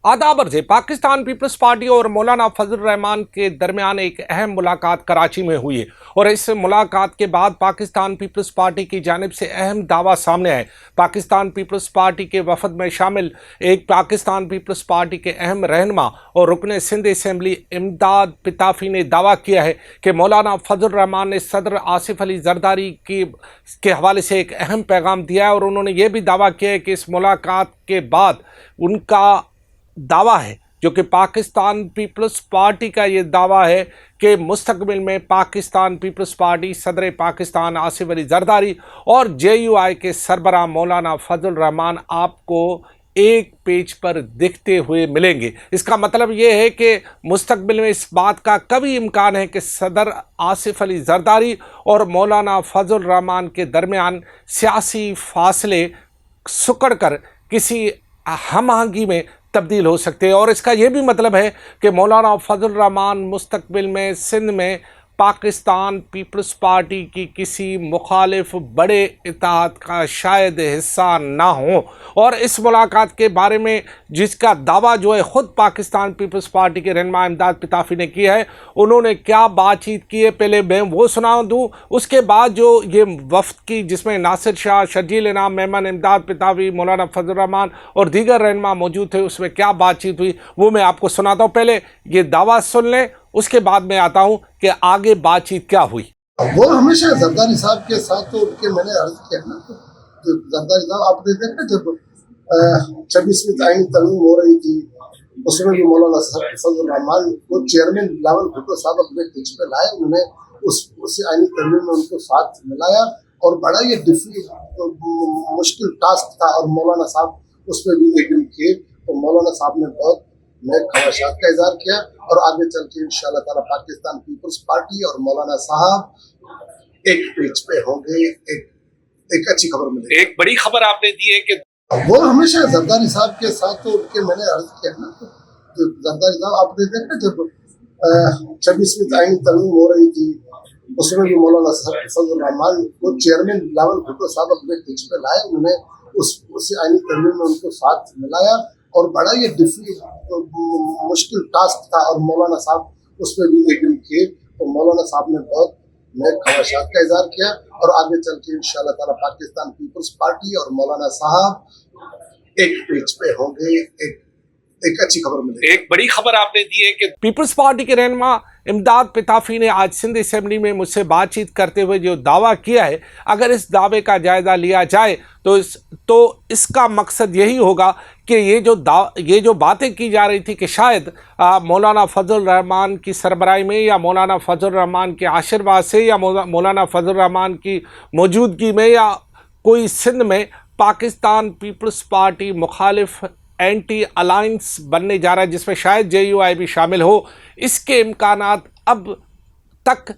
आदाब अर्ज़ पाकिस्तान पीपल्स पार्टी और मौलाना फजल रहमान के दरमियान एक अहम मुलाकात कराची में हुई है और इस मुलाकात के बाद पाकिस्तान पीपल्स पार्टी की जानिब से अहम दावा सामने आए। पाकिस्तान पीपल्स पार्टी के वफद में शामिल एक पाकिस्तान पीपल्स पार्टी के अहम रहनुमा और रुकन सिंध असम्बली इमदाद पिताफी ने दावा किया है कि मौलाना फजल रहमान ने सदर आसिफ अली जरदारी के हवाले से एक अहम पैगाम दिया है और उन्होंने ये भी दावा किया है कि इस मुलाकात के बाद उनका दावा है, जो कि पाकिस्तान पीपल्स पार्टी का ये दावा है कि मुस्तकबिल में पाकिस्तान पीपल्स पार्टी सदर पाकिस्तान आसिफ अली जरदारी और JUI के सरबराह मौलाना फजल रहमान आपको एक पेज पर दिखते हुए मिलेंगे। इसका मतलब ये है कि मुस्तकबिल में इस बात का कभी इम्कान है कि सदर आसिफ अली जरदारी और मौलाना फजल रहमान के दरमियान सियासी फासले सुकड़ कर किसी हम आहंगी में तब्दील हो सकते हैं। और इसका ये भी मतलब है कि मौलाना फजल रहमान मुस्तकबिल में सिंध में पाकिस्तान पीपल्स पार्टी की किसी मुखालिफ बड़े इत्तेहाद का शायद हिस्सा ना हो। और इस मुलाकात के बारे में जिसका दावा जो है ख़ुद पाकिस्तान पीपल्स पार्टी के रहनुमा इमदाद पिताफी ने किया है, उन्होंने क्या बातचीत की है पहले मैं वो सुना दूँ, उसके बाद जो ये वफ़द की जिसमें नासिर शाह, शर्जील इनाम, मेमन, इमदाद पिताफी, मौलाना फजल रहमान और दीगर रहनुमा मौजूद थे, उसमें क्या बातचीत हुई वो मैं आपको सुनाता हूँ। पहले ये दावा सुन लें, उसके बाद मैं आता हूँ कि आगे बातचीत क्या हुई। वो हमेशा जरदारी साहब के साथ तो उनके मैंने अर्ज किया ना, तो जरदारी साहब आपने देखा जब 26वीं आईनी तरमीम हो रही थी उसमें भी मौलाना फजल रहमान को चेयरमैन बिलावल भुट्टो साहब अपने पिच पे लाए, उन्होंने उस आईनी तरमीम में उनको साथ मिलाया और बड़ा ये मुश्किल टास्क था और मौलाना साहब उस पर भी एग्री किए। तो मौलाना साहब ने बहुत मैं ख्वाहिशात का इज़हार किया और आगे चल के इंशाअल्लाह ताला पाकिस्तान पीपल्स पार्टी और मौलाना साहब एक पेज पे होंगे। एक अच्छी खबर मिलेगी। एक बड़ी खबर आपने दी है कि वो हमेशा जरदारी साहब के साथ तो उनके मैंने अर्ज किया ना, तो जरदारी साहब आपने देखा जब 26वीं आईनी तरमीम हो रही थी उसमें भी मौलाना फजल रहमान को चेयरमैन बिलावल भुट्टो साहब अपने पिच पे लाए, उन्होंने उस आईनी तरमीम में उनको साथ मिलाया और बड़ा ये मुश्किल टास्क था और मौलाना साहब उस पर भी एग्री किए। तो मौलाना साहब ने बहुत मैं ख्वाहिशात का इज़हार किया और आगे चल के इंशाअल्लाह ताला पाकिस्तान पीपल्स पार्टी और मौलाना साहब एक पेज पे होंगे। एक अच्छी खबर मिलेगी। एक बड़ी खबर आपने दी है कि पीपल्स पार्टी के रहनुमा इमदाद पिताफी ने आज सिंध असम्बली में मुझसे बातचीत करते हुए जो दावा किया है, अगर इस दावे का जायज़ा लिया जाए तो इसका मकसद यही होगा कि ये जो बातें की जा रही थी कि शायद मौलाना फजल रहमान की सरबराही में या मौलाना फजल रहमान के आशीर्वाद से या मौलाना फजल रहमान की मौजूदगी में या कोई सिंध में पाकिस्तान पीपल्स पार्टी मुखालिफ एंटी अलायंस बनने जा रहा है जिसमें शायद JUI भी शामिल हो, इसके इम्कानात अब तक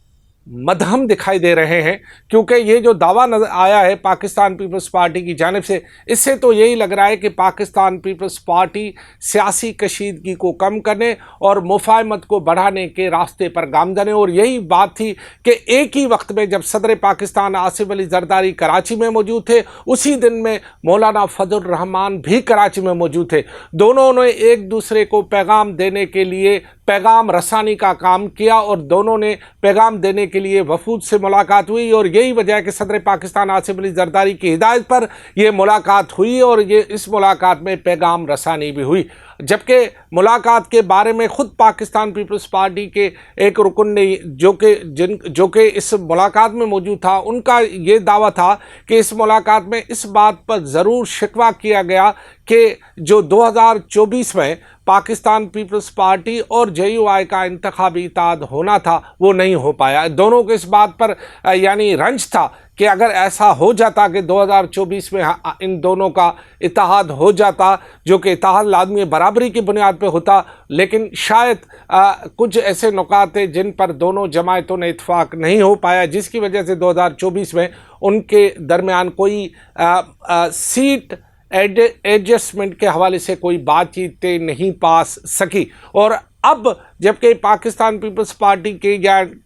मध्यम दिखाई दे रहे हैं। क्योंकि ये जो दावा नजर आया है पाकिस्तान पीपल्स पार्टी की जानिब से, इससे तो यही लग रहा है कि पाकिस्तान पीपल्स पार्टी सियासी कशीदगी को कम करने और मुफाहमत को बढ़ाने के रास्ते पर गामजन है। और यही बात थी कि एक ही वक्त में जब सदर पाकिस्तान आसिफ अली जरदारी कराची में मौजूद थे, उसी दिन में मौलाना फजल रहमान भी कराची में मौजूद थे। दोनों ने एक दूसरे को पैगाम देने के लिए पैगाम रसानी का काम किया और दोनों ने पैगाम देने के लिए वफूद से मुलाकात हुई और यही वजह है कि सदर पाकिस्तान आसिफ अली जरदारी की हिदायत पर यह मुलाकात हुई और इस मुलाकात में पैगाम रसानी भी हुई। जबकि मुलाकात के बारे में ख़ुद पाकिस्तान पीपल्स पार्टी के एक रुकन ने जो कि इस मुलाकात में मौजूद था, उनका ये दावा था कि इस मुलाकात में इस बात पर ज़रूर शिकवा किया गया कि जो 2024 में पाकिस्तान पीपल्स पार्टी और JUI का इंतखाबी इत्तेहाद होना था वो नहीं हो पाया। दोनों को इस बात पर यानी रंज था कि अगर ऐसा हो जाता कि 2024 में इन दोनों का इत्तेहाद हो जाता, जो कि इत्तेहाद लाज़मी बराबरी की बुनियाद पर होता, लेकिन शायद कुछ ऐसे नुकात थे जिन पर दोनों जमायतों ने इत्तेफाक नहीं हो पाया, जिसकी वजह से 2024 में उनके दरमियान कोई सीट एडजस्टमेंट के हवाले से कोई बातचीत नहीं पास सकी। और अब جبکہ پاکستان پیپلز پارٹی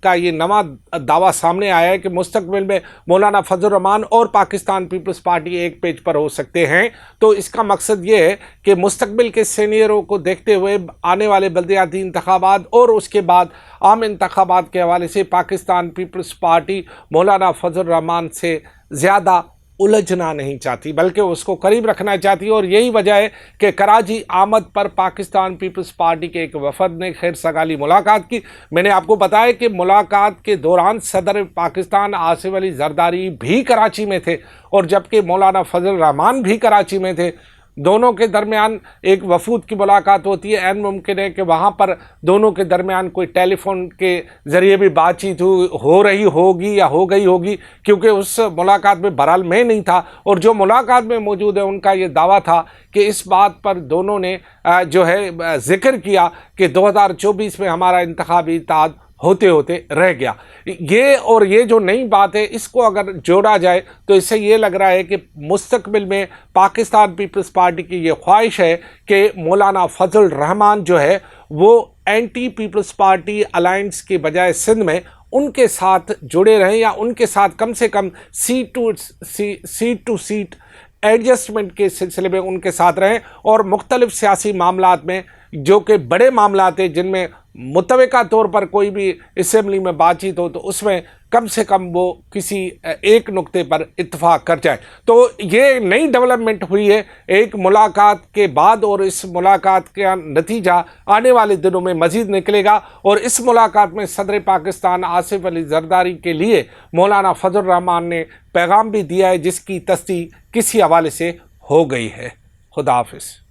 کا یہ نواں دعویٰ سامنے آیا ہے کہ مستقبل میں مولانا فضل الرحمان اور پاکستان پیپلز پارٹی ایک پیج پر ہو سکتے ہیں۔ تو اس کا مقصد یہ ہے کہ مستقبل کے سینئروں کو دیکھتے ہوئے آنے والے بلدیاتی انتخابات اور اس کے بعد عام انتخابات کے حوالے سے پاکستان پیپلز پارٹی مولانا فضل الرحمان سے زیادہ الجھنا نہیں چاہتی، بلکہ اس کو قریب رکھنا چاہتی ہے۔ اور یہی وجہ ہے کہ کراچی آمد پر پاکستان پیپلز پارٹی کے ایک وفد نے خیر سگالی ملاقات کی۔ میں نے آپ کو بتایا کہ ملاقات کے دوران صدر پاکستان آصف علی زرداری بھی کراچی میں تھے، اور جبکہ مولانا فضل الرحمان بھی کراچی میں تھے۔ دونوں کے درمیان ایک وفود کی ملاقات ہوتی ہے، عین ممکن ہے کہ وہاں پر دونوں کے درمیان کوئی ٹیلی فون کے ذریعے بھی بات چیت ہو رہی ہوگی یا ہو گئی ہوگی، کیونکہ اس ملاقات میں بہرحال میں نہیں تھا، اور جو ملاقات میں موجود ہے ان کا یہ دعویٰ تھا کہ اس بات پر دونوں نے جو ہے ذکر کیا کہ 2024 میں ہمارا انتخابی اتحاد ہوتے ہوتے رہ گیا۔ یہ جو نئی بات ہے، اس کو اگر جوڑا جائے تو اس سے یہ لگ رہا ہے کہ مستقبل میں پاکستان پیپلز پارٹی کی یہ خواہش ہے کہ مولانا فضل الرحمان جو ہے وہ اینٹی پیپلز پارٹی الائنس کے بجائے سندھ میں ان کے ساتھ جڑے رہیں، یا ان کے ساتھ کم سے کم سیٹ ٹو سیٹ ایڈجسٹمنٹ کے سلسلے میں ان کے ساتھ رہیں، اور مختلف سیاسی معاملات میں جو کہ بڑے معاملات ہیں جن میں متوقع طور پر کوئی بھی اسمبلی میں بات چیت ہو، تو اس میں کم سے کم وہ کسی ایک نقطے پر اتفاق کر جائے۔ تو یہ نئی ڈیولپمنٹ ہوئی ہے ایک ملاقات کے بعد، اور اس ملاقات کا نتیجہ آنے والے دنوں میں مزید نکلے گا۔ اور اس ملاقات میں صدر پاکستان آصف علی زرداری کے لیے مولانا فضل الرحمان نے پیغام بھی دیا ہے، جس کی تصدیق کسی حوالے سے ہو گئی ہے۔ خدا حافظ۔